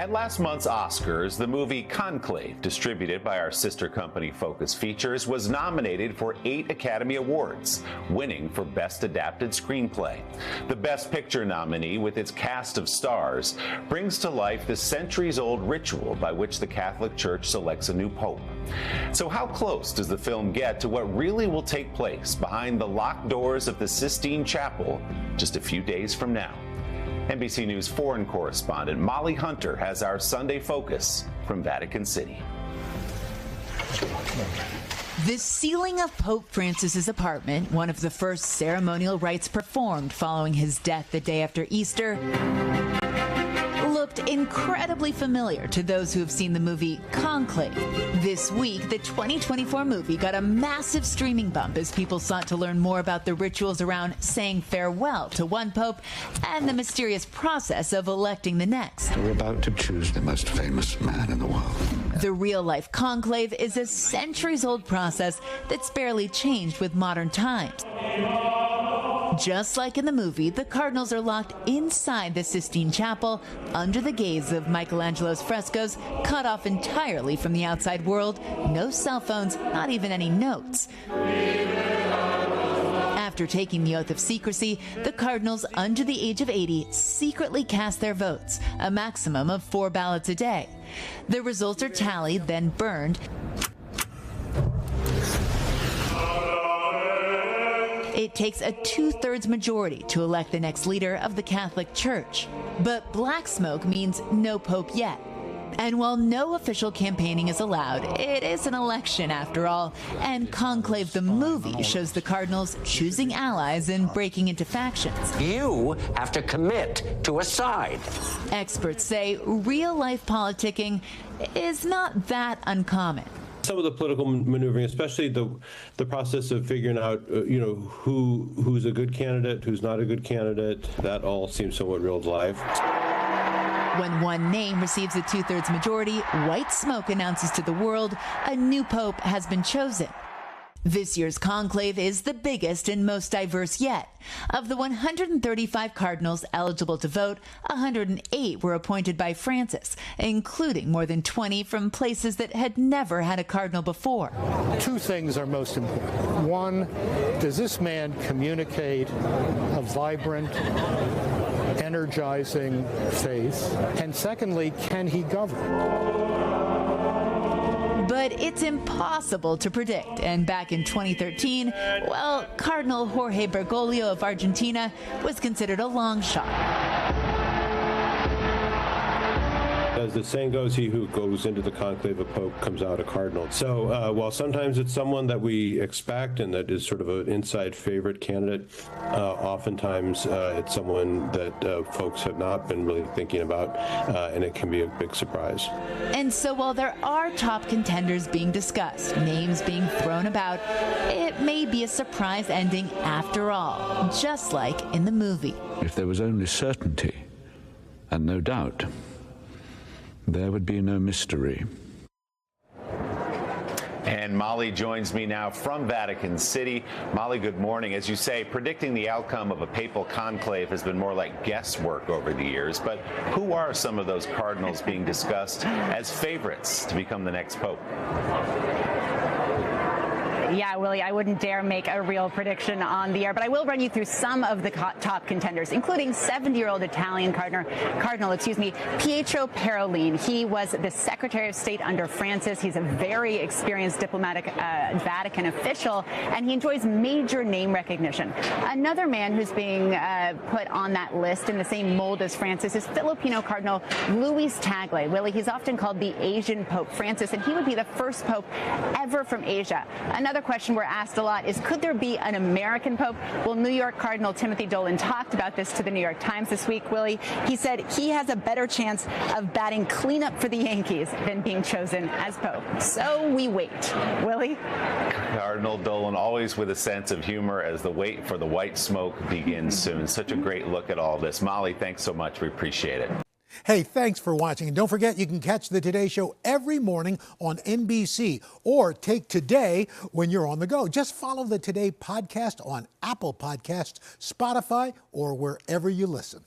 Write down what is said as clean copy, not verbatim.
At last month's Oscars, the movie Conclave, distributed by our sister company Focus Features, was nominated for 8 Academy Awards, winning for Best Adapted Screenplay. The Best Picture nominee, with its cast of stars, brings to life the centuries-old ritual by which the Catholic Church selects a new pope. So how close does the film get to what really will take place behind the locked doors of the Sistine Chapel just a few days from now? NBC News foreign correspondent Molly Hunter has our Sunday focus from Vatican City. The ceiling of Pope Francis's apartment, one of the first ceremonial rites performed following his death the day after Easter, looked incredibly familiar to those who have seen the movie Conclave. This week, the 2024 movie got a massive streaming bump as people sought to learn more about the rituals around saying farewell to one pope and the mysterious process of electing the next. We're about to choose the most famous man in the world. The real-life conclave is a centuries-old process that's barely changed with modern times. Just like in the movie, the cardinals are locked inside the Sistine Chapel under the gaze of Michelangelo's frescoes, cut off entirely from the outside world. No cell phones, not even any notes. After taking the oath of secrecy, the cardinals under the age of 80 secretly cast their votes, a maximum of 4 ballots a day. The results are tallied, then burned. It takes a 2/3 majority to elect the next leader of the Catholic Church. But black smoke means no pope yet. And while no official campaigning is allowed, it is an election after all. And Conclave the movie shows the cardinals choosing allies and breaking into factions. You have to commit to a side. Experts say real-life politicking is not that uncommon. Some of the political maneuvering, especially the process of figuring out, who's a good candidate, who's not a good candidate, that all seems somewhat real to life. When one name receives a 2/3 majority, white smoke announces to the world a new pope has been chosen. This year's conclave is the biggest and most diverse yet. Of the 135 cardinals eligible to vote, 108 were appointed by Francis, including more than 20 from places that had never had a cardinal before. 2 things are most important. One, does this man communicate a vibrant, energizing faith? And secondly, can he govern? But it's impossible to predict. And back in 2013, well, Cardinal Jorge Bergoglio of Argentina was considered a long shot. As the saying goes, he who goes into the conclave of pope comes out a cardinal. So while sometimes it's someone that we expect and that is sort of an inside favorite candidate, oftentimes it's someone that folks have not been really thinking about, and it can be a big surprise. And so while there are top contenders being discussed, names being thrown about, it may be a surprise ending after all, just like in the movie. If there was only certainty and no doubt, there would be no mystery. And Molly joins me now from Vatican City. Molly, good morning. As you say, predicting the outcome of a papal conclave has been more like guesswork over the years. But who are some of those cardinals being discussed as favorites to become the next pope? Yeah, Willie, I wouldn't dare make a real prediction on the air, but I will run you through some of the top contenders, including 70-year-old Italian Cardinal Pietro Parolin. He was the Secretary of State under Francis. He's a very experienced diplomatic Vatican official, and he enjoys major name recognition. Another man who's being put on that list in the same mold as Francis is Filipino Cardinal Luis Tagle. Willie, he's often called the Asian Pope Francis, and he would be the first pope ever from Asia. Another question we're asked a lot is, could there be an American pope? Well, New York Cardinal Timothy Dolan talked about this to the New York Times this week, Willie. He said he has a better chance of batting cleanup for the Yankees than being chosen as pope. So we wait. Willie? Cardinal Dolan, always with a sense of humor as the wait for the white smoke begins soon. Such a great look at all this. Molly, thanks so much. We appreciate it. Hey, thanks for watching. And don't forget, you can catch the Today Show every morning on NBC or take Today when you're on the go. Just follow the Today podcast on Apple Podcasts, Spotify, or wherever you listen.